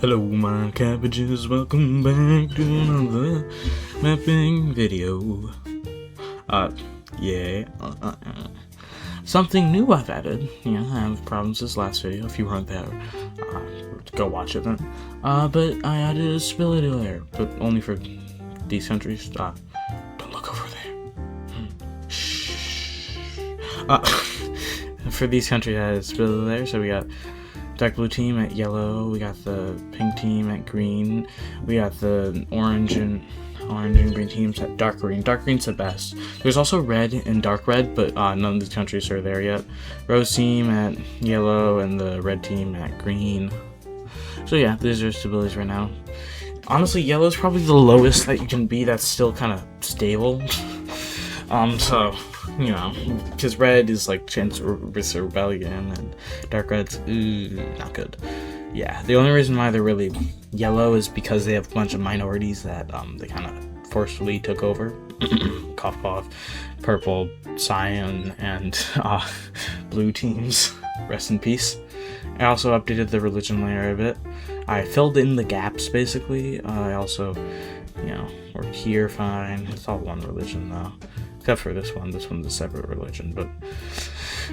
Hello my cabbages, welcome back to another mapping video. Something new I've added. Yeah, I have problems this last video. If you weren't there, go watch it then. But I added a stability layer, but only for these countries. Don't look over there. Shh. For these countries, I added a stability layer, so we got Dark Blue team at yellow, we got the pink team at green, we got the orange and green teams at dark green. Dark green's the best. There's also red and dark red, but none of these countries are there yet. Rose team at yellow and the red team at green. So yeah, these are stabilities right now. Honestly, yellow's probably the lowest that you can be that's still kind of stable. So, you know, because red is like chance with rebellion, and dark red's not good. Yeah, the only reason why they're really yellow is because they have a bunch of minorities that they kind of forcefully took over. Cough cough. Purple, cyan, and blue teams. Rest in peace. I also updated the religion layer a bit. I filled in the gaps basically. I also, you know, worked here fine. It's all one religion though. Except for this one. This one's a separate religion, but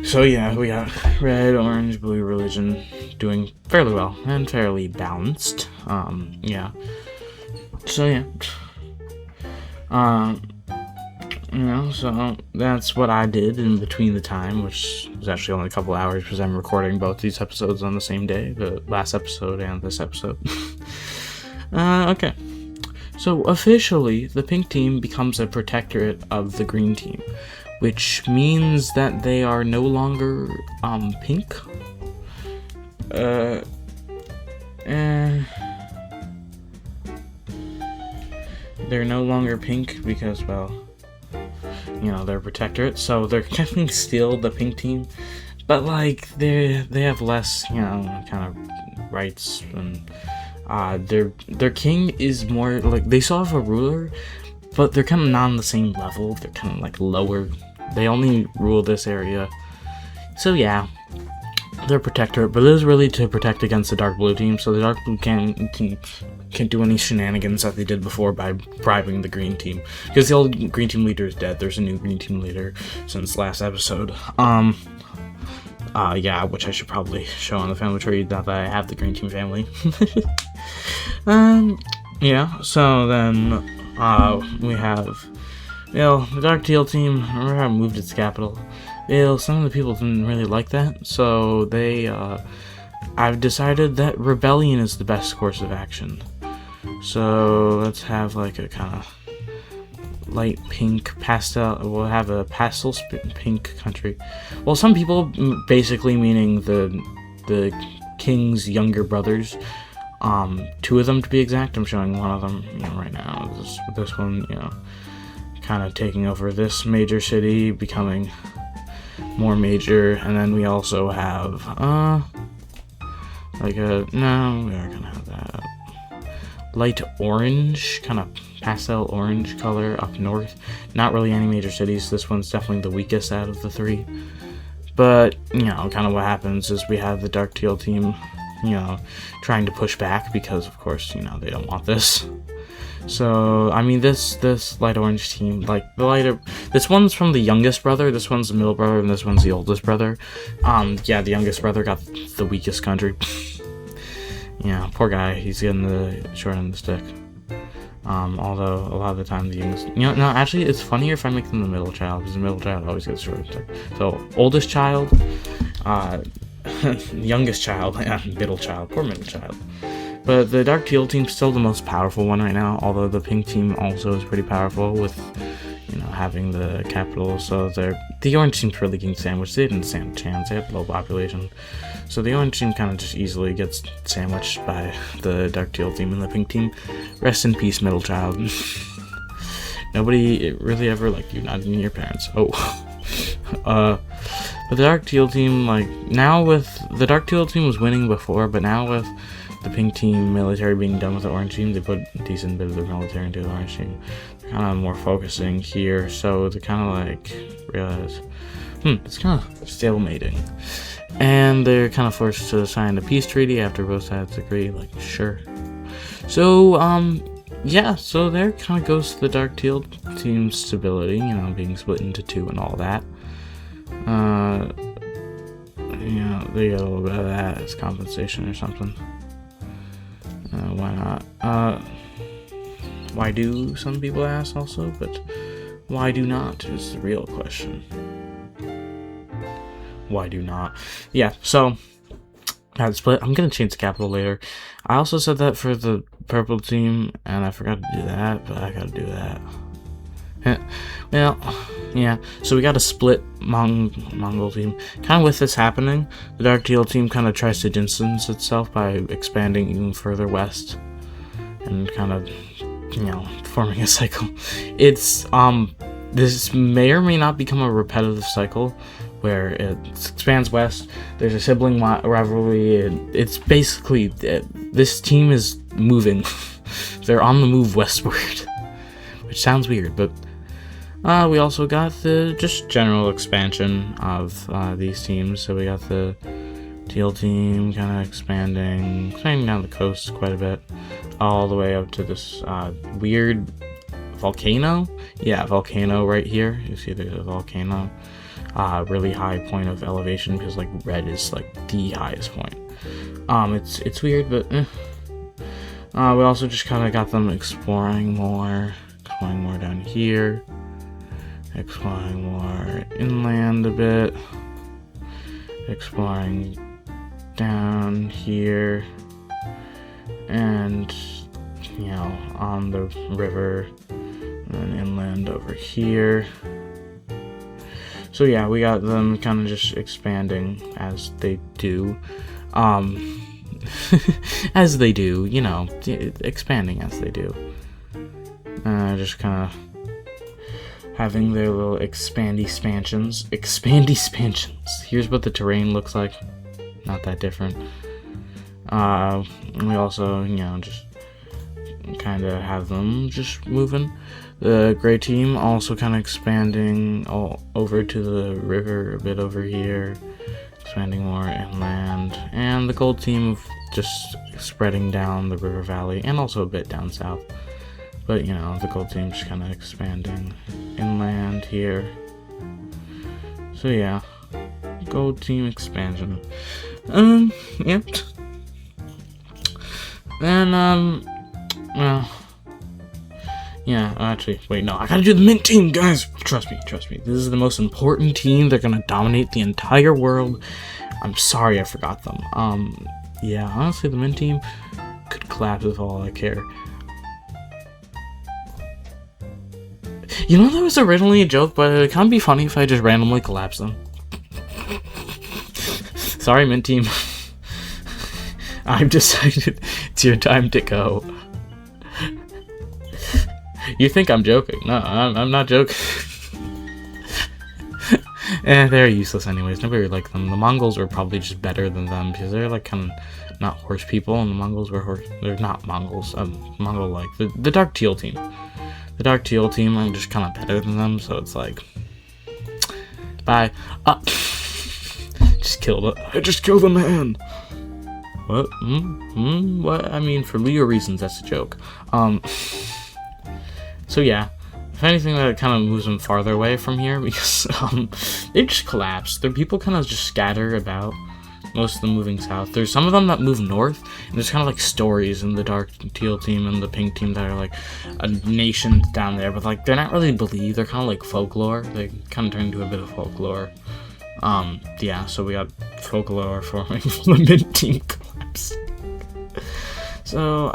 so yeah, we got red, orange, blue religion doing fairly well and fairly balanced. Yeah. So yeah. You know, so that's what I did in between the time, which was actually only a couple hours because I'm recording both these episodes on the same day, the last episode and this episode. Okay. So officially, the pink team becomes a protectorate of the green team, which means that they are no longer pink. They're no longer pink because, well, you know, they're protectorate, so they're technically still the pink team, but like they have less, you know, kind of rights, and their king is more like, they still have a ruler, but they're kind of not on the same level. They're kind of like lower. They only rule this area. So yeah, they're protectorate, but it is really to protect against the dark blue team. So the dark blue can't do any shenanigans that they did before by bribing the green team, because the old green team leader is dead. There's a new green team leader since last episode. Yeah, which I should probably show on the family tree now that I have the green team family. Yeah, so then, we have, you know, the dark teal team. Remember how it moved its capital? Well, some of the people didn't really like that, so they, I've decided that rebellion is the best course of action. So let's have like a kind of light pink pastel. We'll have a pastel pink country. Well, some people, basically meaning the king's younger brothers, two of them to be exact. I'm showing one of them, you know, right now. This one, you know, kind of taking over this major city, becoming more major, and then we also have like a, no, we are gonna have that light orange, kind of pastel orange color up north. Not really any major cities. This one's definitely the weakest out of the three. But, you know, kind of what happens is we have the dark teal team, you know, trying to push back because, of course, you know, they don't want this. So, I mean, this light orange team, like, this one's from the youngest brother, this one's the middle brother, and this one's the oldest brother. Yeah, the youngest brother got the weakest country. Yeah, poor guy, he's getting the short end of the stick. Although, a lot of the time the youngest, you know, no, actually, it's funnier if I make them the middle child, because the middle child always gets short end of the stick. So, oldest child, youngest child, and middle child, poor middle child. But the dark teal team's still the most powerful one right now, although the pink team also is pretty powerful with, you know, having the capital. So the orange team's really getting sandwiched. They didn't stand a chance. They had low population. So the orange team kind of just easily gets sandwiched by the dark teal team and the pink team. Rest in peace, middle child. Nobody really ever liked you, not even your parents. Oh. But the dark teal team, like, now with, the dark teal team was winning before, but now with the pink team military being done with the orange team, they put a decent bit of their military into the orange team. They're kind of more focusing here, so they kind of like realize, it's kind of stalemating. And they're kind of forced to sign a peace treaty after both sides agree, like, sure. So, yeah, so there kind of goes the Dark Teal team's stability, you know, being split into two and all that. You know, they get a little bit of that as compensation or something. Why not? Why do, some people ask also, but why do not is the real question. Why do not? Yeah, so that's split. I'm gonna change the capital later. I also said that for the purple team, and I forgot to do that, but I gotta do that. Well, yeah. So we got a split Mongol team. Kind of with this happening, the Dark Teal team kind of tries to distance itself by expanding even further west, and kind of, you know, forming a cycle. It's this may or may not become a repetitive cycle, where it expands west, there's a sibling rivalry, it's basically, this team is moving. They're on the move westward, which sounds weird, but we also got the just general expansion of these teams. So we got the Teal team kind of expanding down the coast quite a bit, all the way up to this weird volcano. Yeah, volcano right here. You see there's a volcano. Really high point of elevation, because like red is like the highest point. It's weird, but we also just kind of got them exploring more down here, exploring more inland a bit, exploring down here, and you know, on the river and inland over here. So yeah, we got them kind of just expanding as they do. As they do, you know, expanding as they do. Just kind of having their little expandy expansions. Here's what the terrain looks like. Not that different. We also, you know, just kind of have them just moving. The gray team also kind of expanding all over to the river a bit over here, expanding more inland, and the gold team just spreading down the river valley and also a bit down south. But you know, the gold team's kind of expanding inland here. So yeah, gold team expansion. Yeah. And well. Yeah, actually, wait, no, I gotta do the mint team, guys! Trust me. This is the most important team. They're gonna dominate the entire world. I'm sorry I forgot them. Yeah, honestly, the mint team could collapse with all I care. You know, that was originally a joke, but it can be funny if I just randomly collapse them. Sorry, mint team. I've decided it's your time to go. You think I'm joking? No, I'm not joking. They're useless anyways. Nobody really liked them. The Mongols were probably just better than them, because they're like kind of not horse people, and the Mongols were horse. They're not Mongols. Mongol-like. The Dark Teal team. The Dark Teal team are just kind of better than them, so it's like, bye. Just killed it. I just killed a man. What? What? I mean, for legal reasons, that's a joke. So yeah, if anything, that kind of moves them farther away from here, because they just collapse. Their people kind of just scatter about, most of them moving south. There's some of them that move north, and there's kind of like stories in the Dark Teal team and the Pink team that are like a nation down there, but like they're not really believed. They're kind of like folklore. They kind of turn into a bit of folklore. Yeah, so we got folklore forming from the Mint team collapse. So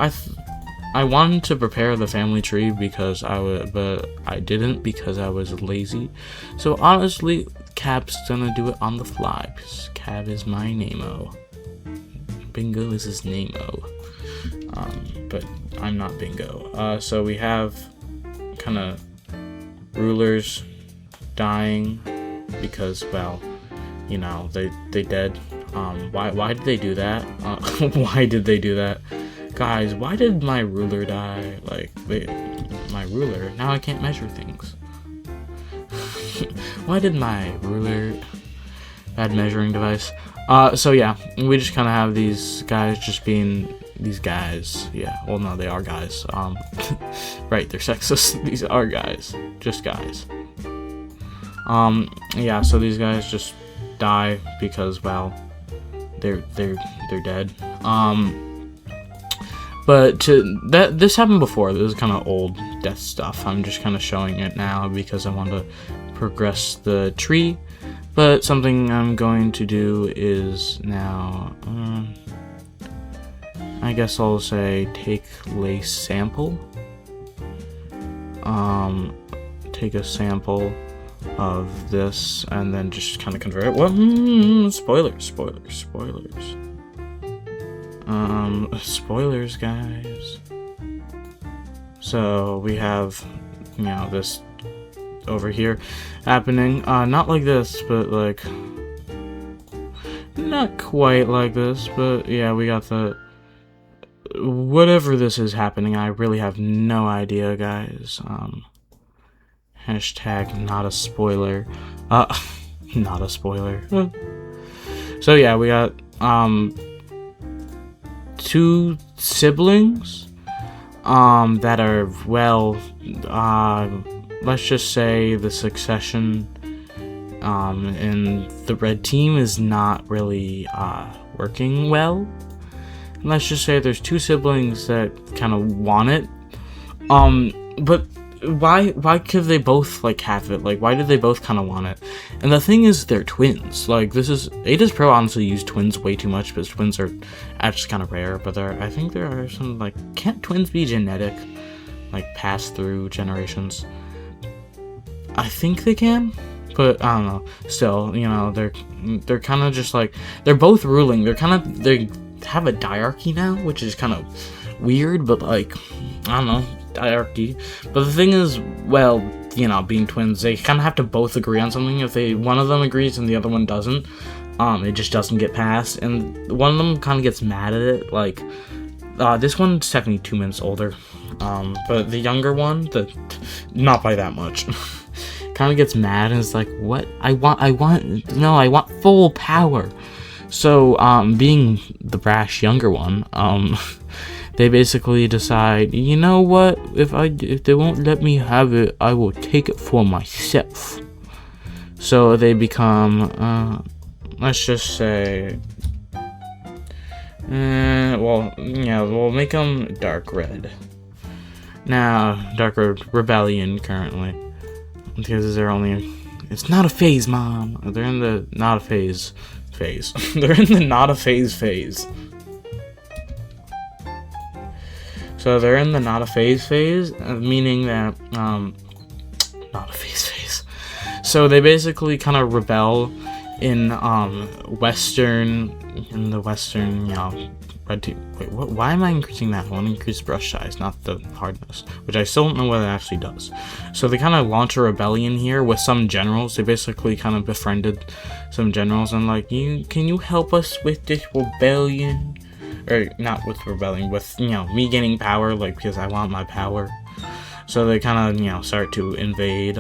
I wanted to prepare the family tree because but I didn't because I was lazy. So honestly, Cab's gonna do it on the fly because Cab is my name-o. Bingo is his name-o. But I'm not Bingo. So we have kind of rulers dying because, well, you know, they dead. Why did they do that? Why did they do that? Guys, why did my ruler die? Like, wait, my ruler? Now I can't measure things. Why did my ruler... Bad measuring device. So yeah, we just kind of have these guys just being these guys. Yeah, well, no, they are guys. Right, they're sexist. These are guys, just guys. Yeah, so these guys just die because, well, they're dead. But this happened before. This is kind of old death stuff. I'm just kind of showing it now because I want to progress the tree. But something I'm going to do is now, I guess I'll say take lace sample. Take a sample of this and then just kind of convert it. Well, spoilers. Spoilers, guys. So we have, you know, this over here happening. Not like this, but like, not quite like this, but yeah, we got the, whatever this is happening, I really have no idea, guys. Hashtag not a spoiler. Not a spoiler. So yeah, we got, 2 siblings, that are, well, let's just say the succession, in the red team is not really, working well. And let's just say there's 2 siblings that kind of want it, but why could they both, like, have it? Like, why do they both kind of want it? And the thing is, they're twins. Like, Ada's Pro honestly use twins way too much, because twins are actually kind of rare, but I think there are some, like, can't twins be genetic? Like, pass through generations? I think they can, but I don't know. Still, you know, they're kind of just, like, they're both ruling. They have a diarchy now, which is kind of weird, but, like, I don't know. Diarchy. But the thing is, well, you know, being twins, they kind of have to both agree on something. If one of them agrees and the other one doesn't, it just doesn't get passed, and one of them kind of gets mad at it. Like, this one's technically 2 minutes older, but the younger one, not by that much, kind of gets mad and is like, what? I want full power. So, being the brash younger one, they basically decide, you know what, if they won't let me have it, I will take it for myself. So they become, let's just say, well, yeah, we'll make them dark red. Now, dark red rebellion currently, because it's not a phase, Mom. They're in the not a phase. They're in the not a phase. So they're in the not a phase, meaning that, not a phase. So they basically kind of rebel in, the western, you know, red team. Wait, why am I increasing that? I want to increase brush size, not the hardness, which I still don't know what it actually does. So they kind of launch a rebellion here with some generals. They basically kind of befriended some generals and like, can you help us with this rebellion? Or not with rebelling, with, you know, me gaining power, like, because I want my power. So they kind of, you know, start to invade,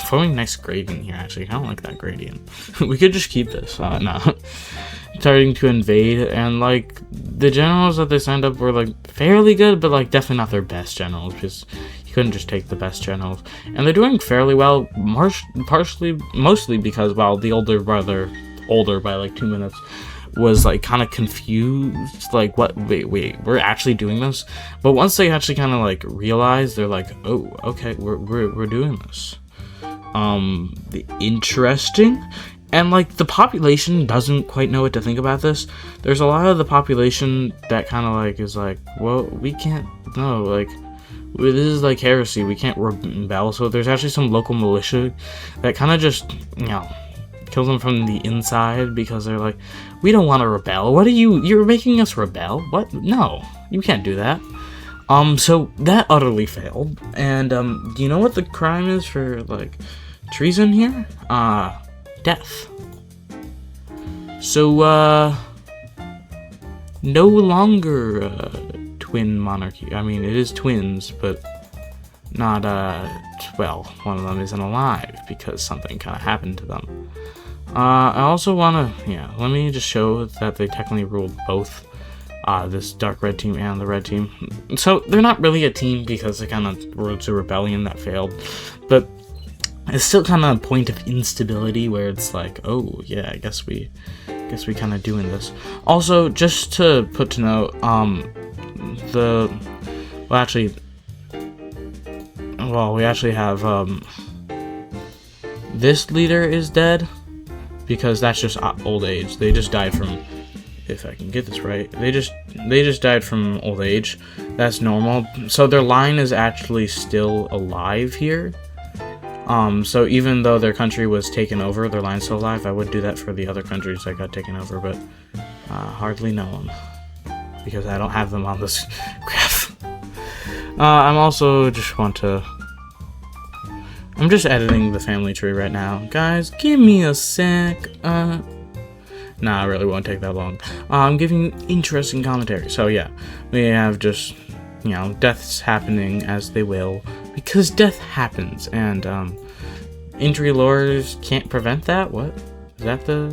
forming nice gradient here, actually. I don't like that gradient. We could just keep this, no. Starting to invade, and, like, the generals that they signed up were, like, fairly good, but, like, definitely not their best generals, because you couldn't just take the best generals. And they're doing fairly well, mostly because, well, the older brother, older by, like, 2 minutes, was like kind of confused, like, what, wait, we're actually doing this? But once they actually kind of like realize, they're like, oh, okay, we're doing this. Interesting. And like the population doesn't quite know what to think about this. There's a lot of the population that kind of like is like, well, we can't, no, like, this is like heresy, we can't rebel. So there's actually some local militia that kind of just, you know, kill them from the inside, because they're like, we don't want to rebel. What are you're making us rebel? What? No, you can't do that. So that utterly failed. And do you know what the crime is for like treason here? Death. So no longer twin monarchy. I mean, it is twins, but not well, one of them isn't alive because something kind of happened to them. I also want to, yeah, let me just show that they technically ruled both this dark red team and the red team. So they're not really a team because they kind of rode to rebellion that failed, but it's still kind of a point of instability where it's like, oh yeah, I guess we kind of doing this. Also, just to put to note, we actually have this leader is dead because that's just old age. They just died from, if I can get this right, they just died from old age. That's normal. So their line is actually still alive here. So even though their country was taken over, their line's still alive. I would do that for the other countries that got taken over, but hardly know them because I don't have them on this graph. I'm also just I'm just editing the family tree right now. Guys, give me a sec. Nah, it really won't take that long. I'm giving interesting commentary. So yeah, we have just, you know, deaths happening as they will, because death happens, and injury lores can't prevent that. What is that, the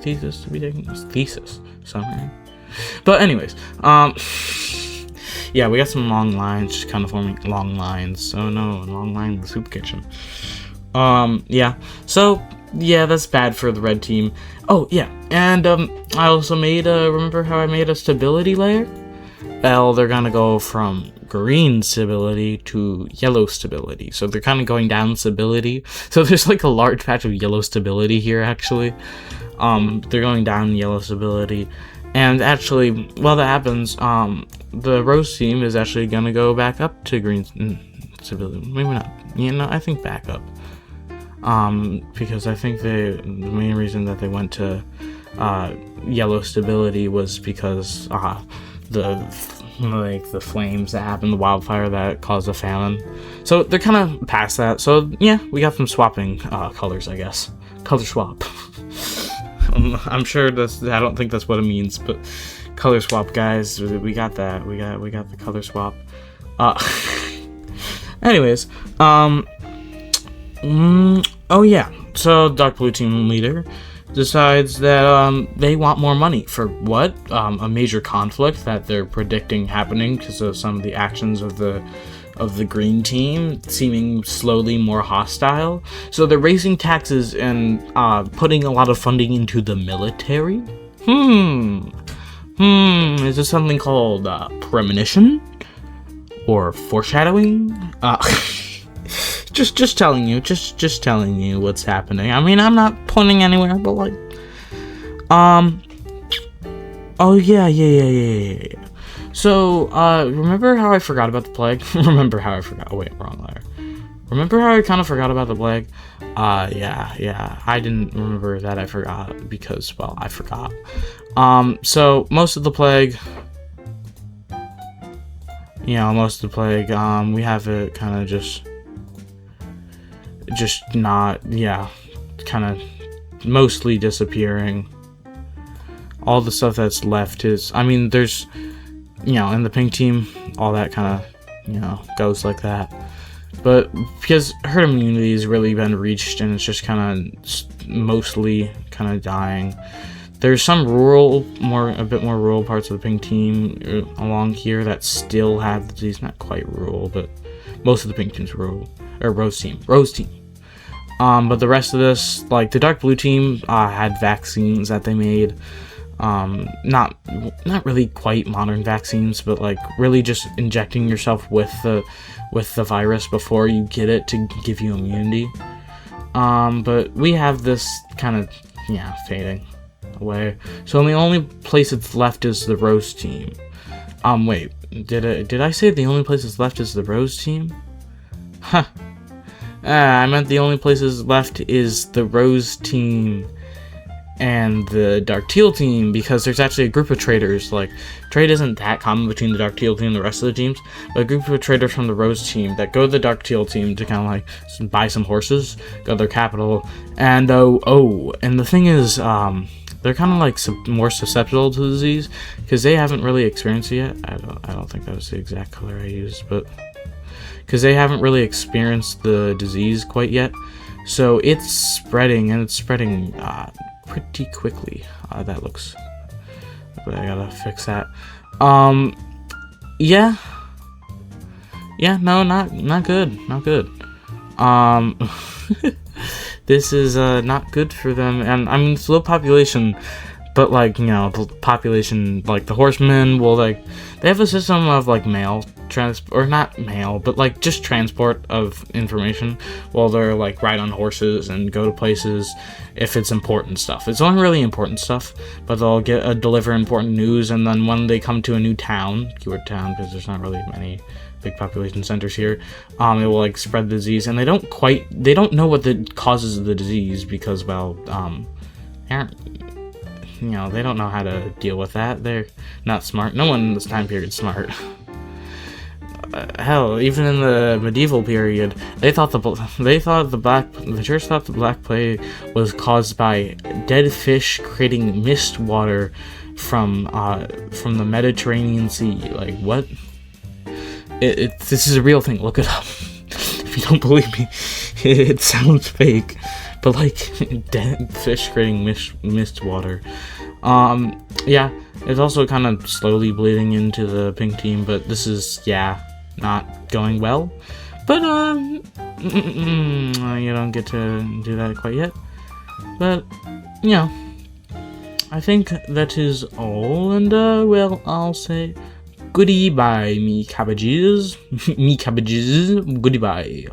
thesis to be taken? Thesis somewhere. But anyways, yeah, we got some long lines, just kind of forming long lines. Oh no, long line in the soup kitchen. Yeah, so yeah, that's bad for the red team. Oh yeah, and I also made remember how I made a stability layer? Well, they're gonna go from green stability to yellow stability, so they're kind of going down stability. So there's like a large patch of yellow stability here actually. They're going down yellow stability, and actually while that happens, the rose team is actually gonna go back up to green stability. Maybe not, you know, I think back up, because I think the main reason that they went to yellow stability was because the flames that happened, the wildfire that caused a famine. So they're kind of past that. So yeah, we got them swapping colors, I guess. Color swap. I'm sure I don't think that's what it means, but color swap, guys. We got that. We got the color swap. Anyways, oh yeah. So Dark Blue team leader decides that they want more money for what? A major conflict that they're predicting happening because of some of the actions of the green team seeming slowly more hostile. So they're raising taxes and putting a lot of funding into the military. Is this something called premonition or foreshadowing? Just telling you, just telling you what's happening. I mean, I'm not pointing anywhere, but like, oh yeah. So, remember how I forgot about the plague? Remember how I forgot? Oh wait, wrong layer. Remember how I kind of forgot about the plague? Yeah. I didn't remember that I forgot because, well, I forgot. So most of the plague, we have it kind of just not, kind of mostly disappearing. All the stuff that's left is, I mean, there's, in the pink team, all that kind of, goes like that. But because herd immunity has really been reached and it's just kind of mostly kind of dying. There's some a bit more rural parts of the pink team along here that still have the disease. Not quite rural, but most of the pink team's rural. Or rose team. But the rest of this, like the dark blue team, had vaccines that they made. Not really quite modern vaccines, but like really just injecting yourself with the virus before you get it to give you immunity. But we have this kind of fading away. So the only place it's left is the rose team. Wait, did I say the only place that's left is the rose team? Huh. I meant the only places left is the rose team and the dark teal team, because there's actually a group of traders. Like, trade isn't that common between the dark teal team and the rest of the teams, but a group of traders from the rose team that go to the dark teal team to kind of like buy some horses, go to their capital, and and the thing is, they're kind of like more susceptible to the disease because they haven't really experienced it yet. I don't think that was the exact color I used, but because they haven't really experienced the disease quite yet. So it's spreading, and it's spreading pretty quickly. That looks... But I gotta fix that. Yeah. Yeah, no, not good. Not good. This is not good for them, and I mean, it's low population, but like, you know, the population, like the horsemen will, like, they have a system of like mail or not mail, but like just transport of information while they're like ride on horses and go to places if it's important stuff. It's only really important stuff, but they'll deliver important news, and then when they come to a new town, keyword town, because there's not really many big population centers here, it will like spread the disease, and they don't know what the causes of the disease, because, well, you know, they don't know how to deal with that. They're not smart. No one in this time period is smart. Hell, even in the medieval period, the church thought the Black Plague was caused by dead fish creating mist water from the Mediterranean Sea. Like, what? This is a real thing. Look it up. If you don't believe me, it sounds fake, but like dead fish creating mist water. Yeah, it's also kind of slowly bleeding into the pink team, but this is, yeah, not going well. But you don't get to do that quite yet. But you know, I think that is all, and well, I'll say goodbye, me cabbages, goodbye.